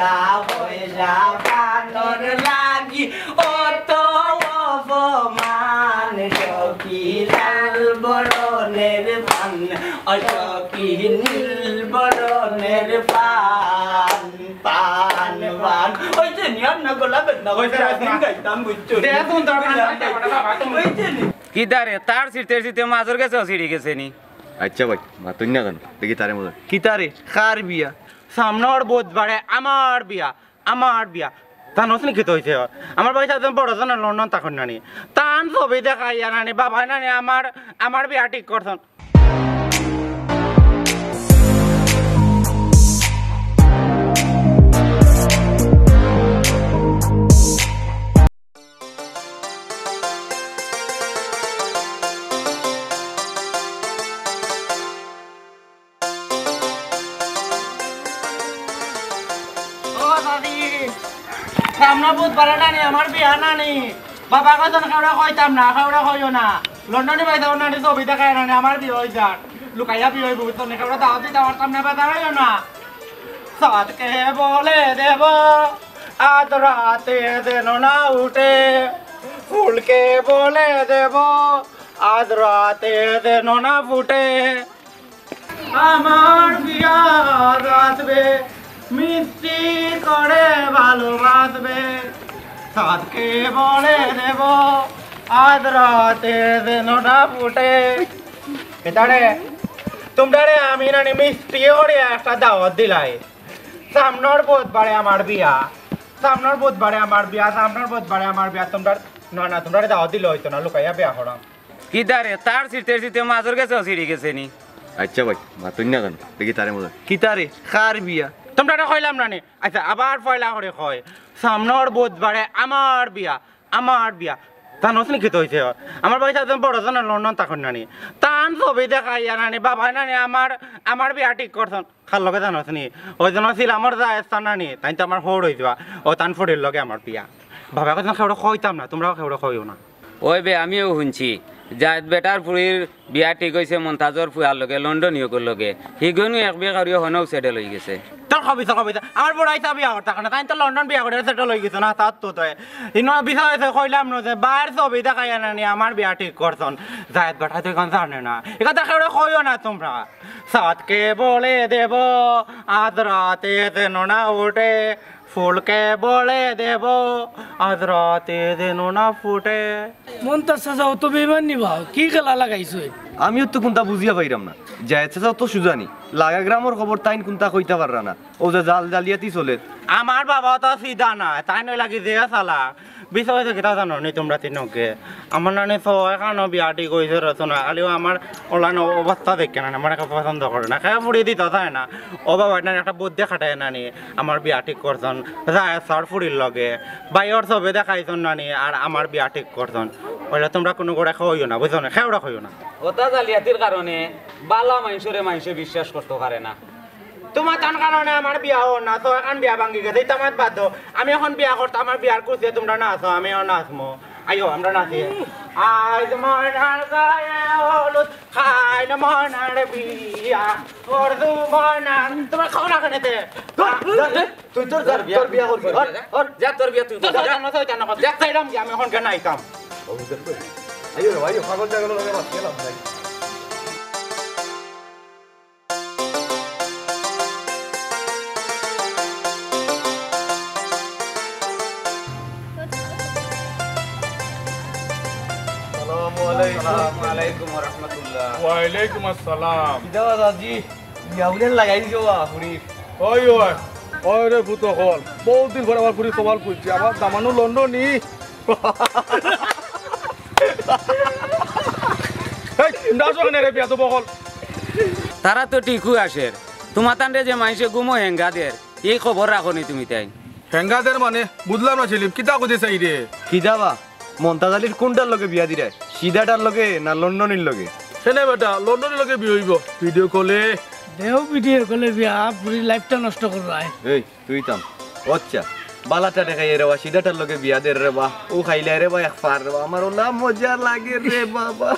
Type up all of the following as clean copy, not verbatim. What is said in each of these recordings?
টাকা পয়সা পানোর লাগি অত অপমান সখী লাল বরণের পান অসখী নীল বরণের পান পান পান ওই যে নিয়ম না গোলাপের না ওই দিন গাইতাম বুঝছো কি দারে তার সিটে সিটে মাঝর গেছে সিঁড়ি গেছে নি আচ্ছা ভাই মাতুন না কেন দেখি তারে মজা কি তারে কার বিয়া সামনের বুধবারে আমার বিয়া তা নসনি খেতে হয়েছে আমার বাড়ি সাথে বড় জন লন্ডন তখন নানি তান ছবি দেখাইয়া নানি বাবা নানি আমার বিয়া ঠিক করছেন সামনে বুধবারে নানি আমার বিয়া নানি বাবা কজন খাওয়া খাইতাম না খাওয়া খাইও না লন্ডনে পাইতাম নানি ছবি দেখায় নানি আমার বিয়ে হয়ে যান লুকাইয়া বিয়ে হইব বুঝতে খাওয়া দাওয়া দিতে পারতাম না বাধা হইও না সাতকে বলে দেব আজ রাতে যেন না উঠে ফুলকে বলে দেব আজ রাতে যেন না ফুটে আমার বিয়া আসবে মিষ্টি করে ভালোবাসবে সাতকে বলে দেব আজ রাতে যেনটা ফুটে এটারে তোমরা আমি নানি মিষ্টি করে একটা দাওয়াত দিলাই সামনের বুধবারে আমার বিয়া তোমরা না তোমরা দাওয়াত দিলে হইতো না লুকাইয়া বিয়া করাম কি দারে তার সিটে সিটে মাঝর গেছে সিঁড়ি গেছে নি আচ্ছা ভাই মাতুন না কেন দেখি তারে মজা কি তারে কার বিয়া তোমরা কইলাম নানি আচ্ছা আবার পয়লা করে কয় সামনের বুধবারে আমার বিয়া তা নসনি খেতে হয়েছে আমার বাড়ি সাথে বড় জন লন্ডন তখন নানি তান ছবি দেখাইয়া নানি বাবা নানি আমার বিয়া ঠিক করছেন খার লগে জানসনি ওই জন ছিল আমার যা স্থান নানি তাই তো আমার হর হয়ে যাওয়া ও তান ফটির লগে আমার বিয়া বাবা কথা খেউড়া খাইতাম না তোমরাও খেউড়া খাইও না ওই বে আমিও শুনছি জায়দ বেটার পুরীর বিয়া ঠিক হয়েছে মন্তাজর ফুয়ার লগে লন্ডনীয়কর লগে হিগনু এক বিয়া করিও হনও সেটে লই গেছে তোর কবিতা আমার বড় আইসা বিয়া করতে না তাই তো লন্ডন বিয়া করে সেটেল হয়ে গেছে না তার তো তয় ইনো বিষয় হয়েছে কইলাম না যে বাইর ছবি দেখাইয়া নানি আমার বিয়া ঠিক করছন জায়দ বেটা তুই কোন জানে না এটা খেউড়া খাইও না তোমরা সাতকে বলে দেব আজ রাতে যেন না উঠে ফুলকে বলে দেব আজ রাতে যেন না ফুটে মন্তাজ চাচা অত বেমান নিবা কি খেলা লাগাইছো আমিও তো কোনটা বুঝিয়া পাইরাম না যাইছে তো সুজানি লাগা গ্রামের খবর তাইন কোনটা কইতা পাররা না ও যে জাল জালিয়াতি চলে আমার বাবা তো সিধা না তাই নই লাগি যে চালা বিষয় হয়েছে কেটা জানো নি তোমরা তিনকে আমার নানি ছয় কানো বিয়াটি কইছে রচনা খালিও আমার ওলান অবস্থা দেখে না আমার একটা পছন্দ করে না খেয়ে ফুড়িয়ে দিতে চায় না ও বাবা নানি একটা বুদ্ধি খাটায় নানি আমার বিয়া ঠিক করছন যায় সর ফুড়ির লগে বাইর ছবি দেখাইছন নানি আর আমার বিয়া ঠিক করছন ওইটা তোমরা কোনো করে খাইও না বুঝো না খেওড়া খাইও না ওটা জালিয়াতির কারণে বালা মানুষে বিশ্বাস করতে পারে না তোমার তার কারণে আমার বিয়া হো না তো এখন বিয়া ভাঙ্গি গেছে তোমার বাধ্য আমি এখন বিয়া করতে আমার বিয়ার করছি তোমরা নাচো আমিও নাচমো আইও আমরা নাচি আজ মনার গায়ে হলুদ খাই না মনার বিয়া করদু মনার তোমরা খাও না কেনেতে তুই তোর বিয়া করবি যা তোর বিয়া তুই দেখ চাইলাম কি আমি এখন কেন আইতাম আইও পাগল জায়গা লগে বাস গেলাম ভাই ওয়ালাইকুম আসসালাম দাদা দাদি বিয়াউলেন লাগাই দিছো ফুরি ওই ওই রে ভূত হল বহুত দিন পরে আমার ফুরি সওয়াল করছি আমার দামানো লন্ডনী এই নাচো কেন রে বিয়া তো বকল তারা তো টিকু আসে তোমার তান্ডে যে মাইসে গুমো হেঙ্গাদের এই খবর রাখনি তুমি তাই হেঙ্গাদের মানে বুঝলাম না ছিলিম কিতা কইতে চাই রে কি দাবা মন্তাজালির কোনটার লগে বিয়া দিরা সিধাটার লগে না লন্ডনের লগে সেনে বেটা লন্ডনের লগে বিয়ে হইব ভিডিও কলে দেও ভিডিও কলে বিয়া পুরি লাইফটা নষ্ট করবাই এই তুই তাম আচ্ছা বালাটা দেখাই রে বা সিধাটার লগে বিয়া দে রে বা ও খাইলে রে বা এক ফার রে আমার ওলা মজা লাগে রে বাবা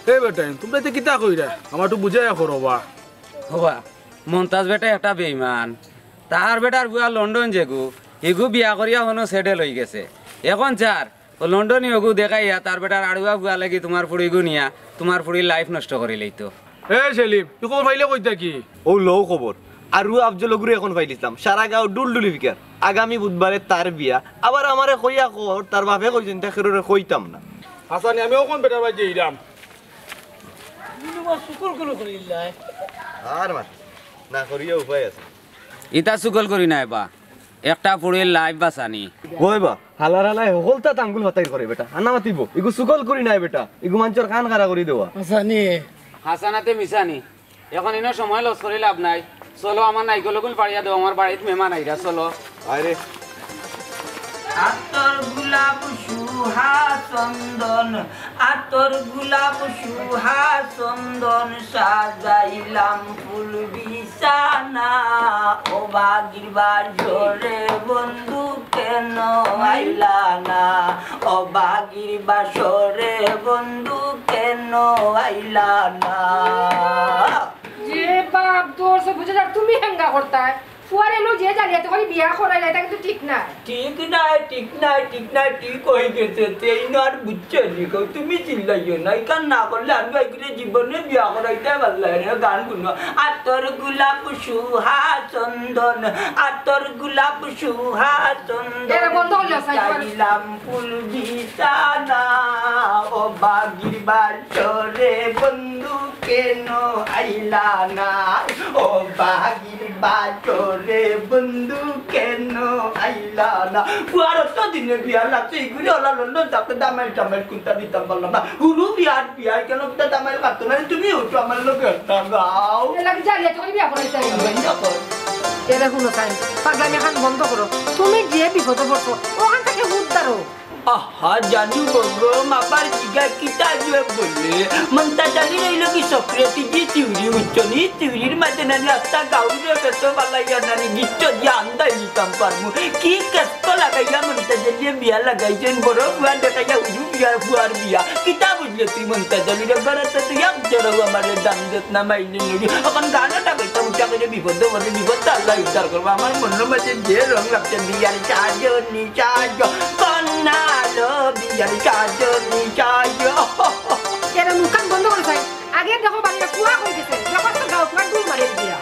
এই বেটা তুমি তো কিতা কইরা আমার তো বুঝাইয়া করবা হবা মন্তাজ বেটা একটা বেঈমান তাহার বেটার বুয়া লন্ডন যেগু হিগু বিয়া করিয়া হনো সেটেল হয়ে গেছে এখন চার ও লন্ডনে ওগু দেখাইয়া তার বেটার আড়ুয়া বুয়া লাগি তোমার ফুড়িগু নিয়া তোমার ফুড়ির লাইফ নষ্ট করি লইতো এ সেলিম তুই খবর পাইলে কইতা কি ও লো খবর আৰু আফজলগুরি এখন পাইলিছিলাম সারা গাঁও ডুলডুলি বিকার আগামী বুধবারে তার বিয়া আবার আমারে কইয়া কর তার বাপে কইছেন তাকে কইতাম না হাসানি আমিও কোন বেটার বাড়ি যাইলাম শুকুর করিল্লাই আর মাত না করিয়া উপায় আছে ইতা সুকল করি নাই বা একটা ফুড়ির লাইফ বাঁচানি কইবা হালার হালাই হলতা আঙ্গুল হাতাই করে বেটা আনা মাতিব ইগু সুকল করি নাই বেটা ইগু মাঞ্চর কান খারা করি দেওয়া আসানি হাসানাতে মিশানি এখন ইনো সময় লস করে লাভ নাই চলো আমার নাইকলগুল পাড়িয়া দেবো আমার বাড়িতে মেহমান আইরা চলো আরে আতর গোলাপ সুহা চন্দন আতর গোলাপ সুহা চন্দন সাজাইলাম ফুল বিছানা ও বাগির বাসরে বন্ধু কেন আইলা না ও বাগির বাসরে বন্ধু কেন আইলা না যে বাপ তোর সব বুঝে যা তুমি হেঙ্গা করতা ফুয়ারে লো যে জালিয়াতে করে বিয়া করাইলা এটা কিন্তু ঠিক না ঠিক নাই ঠিক নাই ঠিক নাই ঠিক হয়ে গেছে তেই না আর বুঝছো নিকো তুমি চিল্লাইও না কান না করলে আমি এগুলো জীবনে বিয়া করাইতে পারলাই না গান শুনো আতর গোলাপ সুহা চন্দন আতর গোলাপ সুহা চন্দন এরা বন্ধ করলে চাইলাম ফুল বিছানা ও বাগির বাসরে বন্ধু কেন আইলা না ও বাগির বাসরে বন্ধু কেন আইলা না পুয়ার তো দিনে বিয়া লাগছে এগুলি ওলা লন্ডন যাতে দামাইল টামাইল কুন্তা দিতাম বললাম না হুরু বিয়ার বিয়া কেন দামাইল কাটতো না তুমি উঠো আমার লোক একটা গাও এলা জালিয়াতে করে বিয়া করাইতা এরা শুনো তাই পাগলামি খান বন্ধ করো তুমি যে বিপদে পড়ছো ওখান থেকে উদ্ধারো আহা জানু বগো মাপার জিগা কিতা জুয়ে বললে মন্তা জানি রইল কি সক্রেতি জি তিউরি উচ্চনি তিউরির মাঝে নানি আত্তা গাউরে পেছো বালাইয়া নানি গিচ্ছ দিয়া আন্দাই নিতাম পারমু কি কষ্ট লাগাইয়া মন্তা জালিয়ে বিয়া লাগাইছেন বড় বুয়া দেখাইয়া উজু বিয়ার বুয়ার বিয়া কিতা বুঝলে তুই মন্তা জালিরে ঘরেতে তুই এক জড়ো আমারে দাম দেত না মাইনে নিবি এখন গানাটা কইতাম উঠা করে বিপদ বলে বিপদ আল্লাহ উদ্ধার করবো আমার মনের মাঝে যে রং লাগছে বিয়ার চাজনি চাজ কন্যা বিয়ার চাজনি চাজ এরা মুখান বন্ধ করে তাই আগে দেখো বাড়িটা কুয়া হয়ে গেছে যখন তো গাও কুয়া ডুল মারিয়ে দিয়া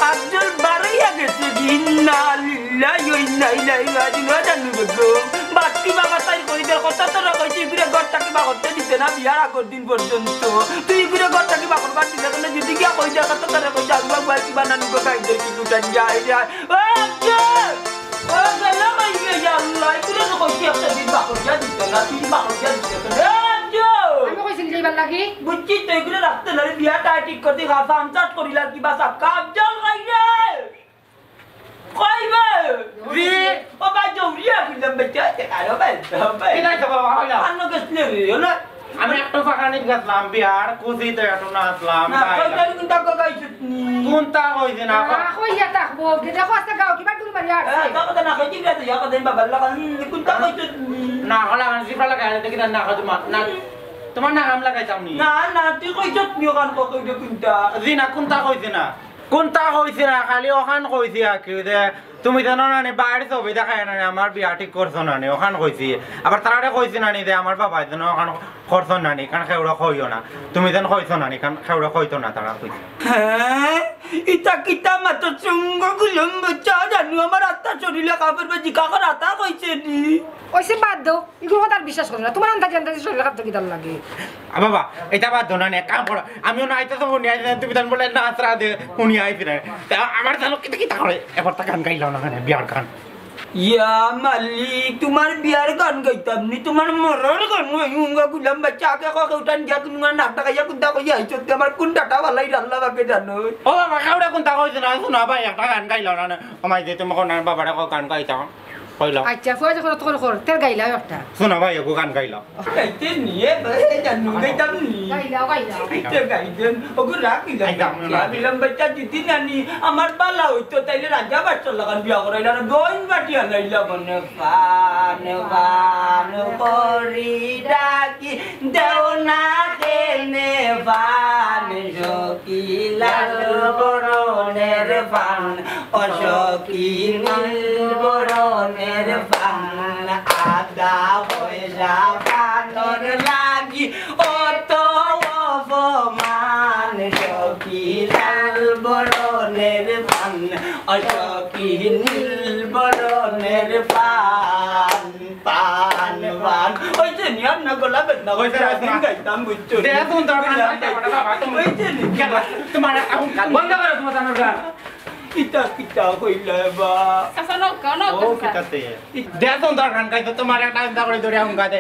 আব্দুল বাড়াইয়া গেছে ইন্না লিল্লাহি ওয়া ইন্না ইলাইহি রাজিউন জানু বগো বাকি বাবা তাই কই দে কথা তো কইছি ঘুরে ঘরটাকে বাগতে দিতে না বিয়ার আগের দিন পর্যন্ত তুই ঘুরে ঘরটাকে বাগর বাদ দিলে কেন যদি গিয়া কই দে কথা তো কই যাগবা বাকি বানানো গো কাই দে কি দুটান যায় যায় ও ও গেলা মাই গে আল্লাহ তুই তো কইছি একটা দিন বাগর যা দিতে না তুই বাগর যা দিতে না আমি কইছিল যাইবার লাগি বুঝছি তো এগুলো রাখতে না বিয়াটা ঠিক করতে গাছা আমচাট করিলা কিবা সাক্কা আফজল খাইরে কইবে রে ও ভাই জৌরিয়া কিলাম বেটা আরে ভাই ভাই কি নাই বাবা হইলা আন্ন গেছলে রে না আমি একটা ফাঁকানি গেছলাম বিয়ার কুজিতে এত না আসলাম না কইতা কিন্তু গাইছনি কোনটা কইছে না কইয়া থাকবো দেখো আজকে গাও কিবা ডুল মারিয়া আসছে কথা না কইছি রে ইয়া কথা বাবা লাগা কোনটা কইছনি না হলা গান জিফা লাগা দেখি না কইতো না তোমার না কাম লাগাইতাম নি না না তুই কইছত নিও গান কই দে কোনটা জি না কোনটা কইছে না খালি ওখান কইছি কি যে তুমি জানো না বাইরে ছবি দেখায় না আমার বিয়া ঠিক করছো না ওখান কইছি আবার তারারে কইছি না যে আমার বাবা যেন ওখান করছো না কারণ খেউড়া কইও না তুমি যেন কইছো না কারণ খেউড়া কইতো না তারা কইছে হ্যাঁ ইতা কিতা মাত্র চঙ্গ গুলম বাচ্চা জানো আমার আত্মা শরীরে কাপড় বাজি কাকর আতা কইছে নি ওইসে বাদ দাও এগুলো কথা আর বিশ্বাস করো না তোমার আন্দাজ আন্দাজ শরীরে কাপড় কি দাল লাগে বাবা এটা বাদ দাও না কাম করো আমিও না আইতে তো উনি আইতে তুমি জান বলে না আসরা দে উনি আইতে না আমার জানো কিতা কিতা করে এবার তা গান গাইলাও না কেন বিয়ার গান ইয়া মালিক তোমার বিয়ার গান গাইতাম নি তোমার মরার গান হুঙ্গা গুলাম বাচ্চা আগে ককে উঠান গিয়া তোমার নাকটা গাইয়া কোনটা কইয়া আইছো আমার কোনটা ভালাই রাল্লা বাকে জানো ও বাবা কাউড়া কোনটা কইছ না শোনা ভাই একটা গান গাইলাও না আমায় যে তোমাকে না বাবারে গান গাইতাম কইলাম আচ্ছা ফুয়া যখন তোর কর তেল গাইলাও একটা শোনা ভাই ওগো গান গাইলাম গাইতে নিয়ে জানু গাইতাম নি গাইলাও গাইলাও গাইতে গাইতেন ওগো রাখিলাম ভাবিলাম বাচ্চা দিদি নানি আমার পালা হইতো তাইলে রাজা বাচ্চা লাগান বিয়া করাইলা না দইন বাটি আনাইলা মনে পান পান করি ডাকি দেও না কেনে পান সকিলাল বরণের পান অসকি নীল বরণের পান আদা পয়সা পানর লাগি অত অপমান সকিলাল বরণের পান অসকি নীল বরণের পান পান পান ওই যে নিয়ম না গোলা বেদনা ওই গাইতাম বুঝছো দে তুই তোর গান গাইতে ওই যে তোমার এখন বন্ধ করো তোমার তানোর গান কিতা কিতা কইলা বা ও কিতাতে দে তুই তোর গান গাইতে তোমার একটা চিন্তা করে ধরে আম গাতে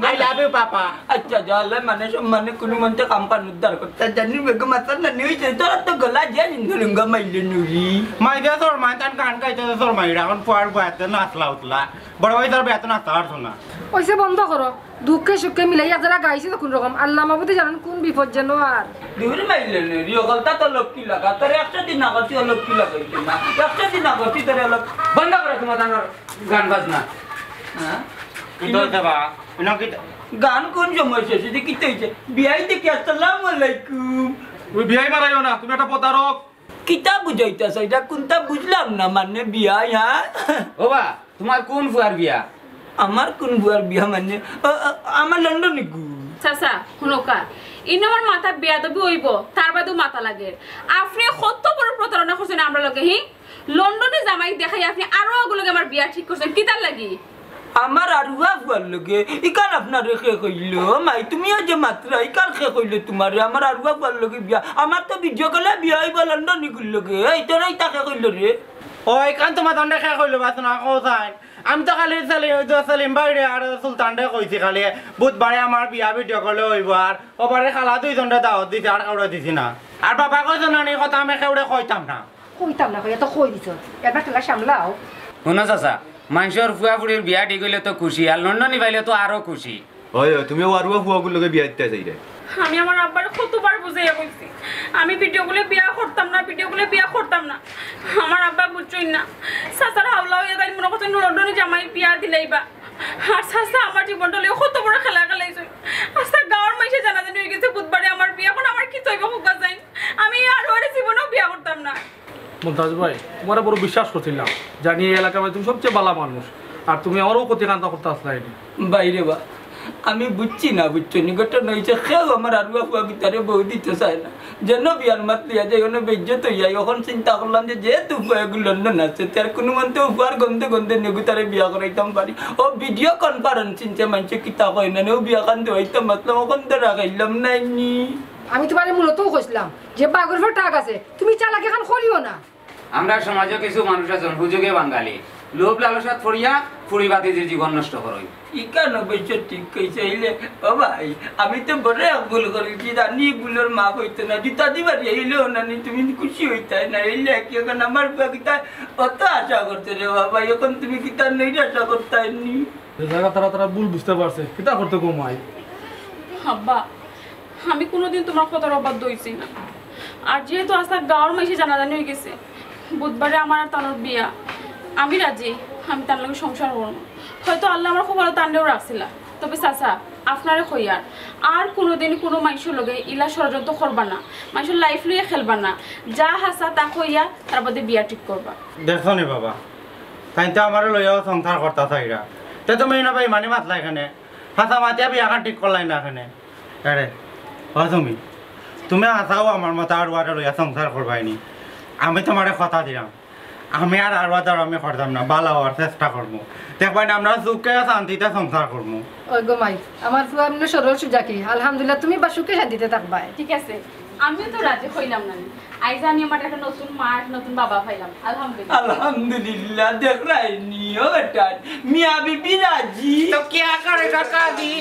আই লাভ ইউ পাপা আচ্ছা জালে মানে সম্মানে কোনো মন্তে কামপান উদ্ধার করতে জানি বেগম মাতার না নিউজ তোরা তো গলা যে নিন্দুলঙ্গা মাইলে নুরি মাই দে তোর মান তান গান গাইতে তোর মাইরা এখন ফুয়ার বয়াতে নাচলা উতলা বড় ভাই তোর বেতন নাচতে পারছো না ওইসে বন্ধ করো দুঃখে সুখে মিলাইয়া যারা গাইছে তো কোন রকম আল্লাহ মাহবুদে জানেন কোন বিপদ যেন আর দূর মাইলে নুরি ওগলটা তো লক্ষ্মী লাগা তোর 100 দিন আগতি লক্ষ্মী লাগাইতে না 100 দিন আগতি তোর বন্ধ করো তোমার তানোর গান বাজনা হ্যাঁ কি তো দেবা না কি গান কোন সময় শেষ হইছে কি হইছে বিয়াই দেখি আসসালামু আলাইকুম তুমি বিয়াই মারাইও না তুমি একটা প্রতারক কিতা বুঝাইতাছ এটা কোনটা বুঝলাম না মানে বিয়াই হ্যাঁ ও বা তোমার কোন ফুয়ার বিয়া আমার কোন বুয়ার বিয়া মানে আমার লন্ডনে গু চাচা শুনকা ইনো আমার মাথা বেয়াদবি হইব তার বাদেও মাথা লাগে আপনি কত বড় প্রতারণা করছেন আমরা লগে হি লন্ডনে জামাই দেখাই আপনি আরো ওগুলোকে আমার বিয়া ঠিক করছেন কি তার লাগি আমার আরুয়া বুয়ার লগে ইকান আপনার রেখে কইল মাই তুমিও যে মাত্র ইকান খে কইল তোমার আমার আরুয়া বুয়ার লগে বিয়া আমার তো ভিডিও কলে বিয়া হইব লন্ডনে গুল লগে এই তোরাই তাকে কইল রে ওই কান তোমার দণ্ডে খা কইলো বাস না কোথায় আমি তো খালি সালিম বাইরে আর সুলতান ডে কইছি খালি বুধবারে আমার বিয়া ভিডিও কলে হইব আর ওবারে খালা দুইজনটা দাওয়াত দিছে আর কাউরে দিছি না আর বাবা কইছো না নি কথা আমি কেউরে কইতাম না কইতাম না কইয়া তো কই দিছ এবার ঠেলা সামলাও শুনো চাচা মানুষের ফুয়া ফুড়ির বিয়া ঠিক হইলে তো খুশি আর লন্ডনে পাইলে তো আরো খুশি ওই তুমিও আরুয়া ফুয়াগুলোর লগে বিয়া দিতে চাই রে আমি আমার আব্বার কতবার বুঝাইয়া কইছি আমি ভিডিওগুলো বিয়া করতাম না ভিডিওগুলো বিয়া করতাম না আমার আব্বা বুঝছই না চাচার হাওলা হইয়া তাই মনে করছেন লন্ডনে জামাই বিয়া দিলাইবা আর চাচা আমার জীবনটা লিয়ে কত বড় খেলা খেলাইছে আচ্ছা গাঁৱৰ মাইসে জানা জানি হয়ে গেছে বুধবারে আমার বিয়া এখন আমার কি চাইব হুকা যাই আমি আর ওরে জীবনেও বিয়া করতাম না মুমতাজ ভাই তোমার বড় বিশ্বাস করছিলাম জানি এই এলাকার মধ্যে তুমি সবচেয়ে ভালো মানুষ আর তুমি আমারও ক্ষতিকান্ত করতে আসলাই বাইরে বা আমি বুঝছি না বুঝছো নি ঘটনা হয়েছে কেউ আমার আরুয়া ফুয়া ভিতরে বউ দিতে চায় না যেন বিয়ার মাত লিয়া যায় ওখানে বেজ্জত হইয়া এখন চিন্তা করলাম যে যেহেতু ফুয়াগুলো লন্ডন আছে তার কোনো মন্তে ফুয়ার গন্ধে গন্ধে নেগু তারে বিয়া করাইতাম পারি ও ভিডিও কনফারেন্সিংতে মানুষে কিতা কয় না ও বিয়া কান্দে হইতাম মাতলাম ওখান তো রাখাইলাম নাই নি আমি তোমারে মূলতও কইছিলাম যে বাগর ফের টাক আছে তুমি চালাকি এখন করিও না আমরা সমাজে কিছু মানুষ আছেন হুজুগে বাঙালি লোভ লালসাত পড়িয়া ফুড়ি বাতিদের জীবন নষ্ট করই ইকান অবশ্য ঠিক কইছে হইলে ও ভাই আমি তো বড় এক ভুল করেছি জানি ভুলের মাপ হইতো না জুতা দিবারি হইলেও না তুমি খুশি হইতাই না হইলে কি এখন আমার কিতা অত আশা করতে রে বাবা এখন তুমি কিতা নেই আশা করতাই নি জায়গা তারা তারা ভুল বুঝতে পারছে কিতা করতে কমাই আব্বা আমি কোনোদিন তোমার কথার অবাধ্য হইছি না আর যেহেতু আজকে গাঁৱৰ মাইসে জানাজানি হয়ে গেছে বুধবারে আমার আর তানোর বিয়া আমি রাজি আমি তার লগে সংসার করবো হয়তো আল্লাহ আমার খুব ভালো তান্ডেও রাখছিলা তবে চাচা আপনারে কইয়ার আর কোনোদিন কোনো মানুষের লগে ইলা ষড়যন্ত্র করবা না মানুষের লাইফ লইয়া খেলবা না যা হাসা তা কইয়া তার বাদে বিয়া ঠিক করবা দেখছো নি বাবা তাই তো আমার লইয়াও সংসার করতা চাইরা তে তুমি না ভাই মানে মাতলা এখানে হাসা মাতিয়া বিয়াখান ঠিক করলাই না এখানে আরে ও তুমি হাসাও আমার মতো আর ওয়াটা লইয়া সংসার করবাইনি আমি তোমারে কথা দিলাম আমি আর ওয়াটার আমি করতাম না ভালো হওয়ার চেষ্টা করবো দেখবাই আমরা সুখে শান্তিতে সংসার করবো ওই গো মাই আমার ফুয়া এমনি সরল সুজাকি আলহামদুলিল্লাহ তুমি বা সুখে শান্তিতে থাকবাই ঠিক আছে আমিও তো রাজি হইলাম না আইজ আমি আমার একটা নতুন মা নতুন বাবা পাইলাম আলহামদুলিল্লাহ আলহামদুলিল্লাহ দেখ রাইনি ও বেটা মিয়া বিবি রাজি তো क्या करेगा काजी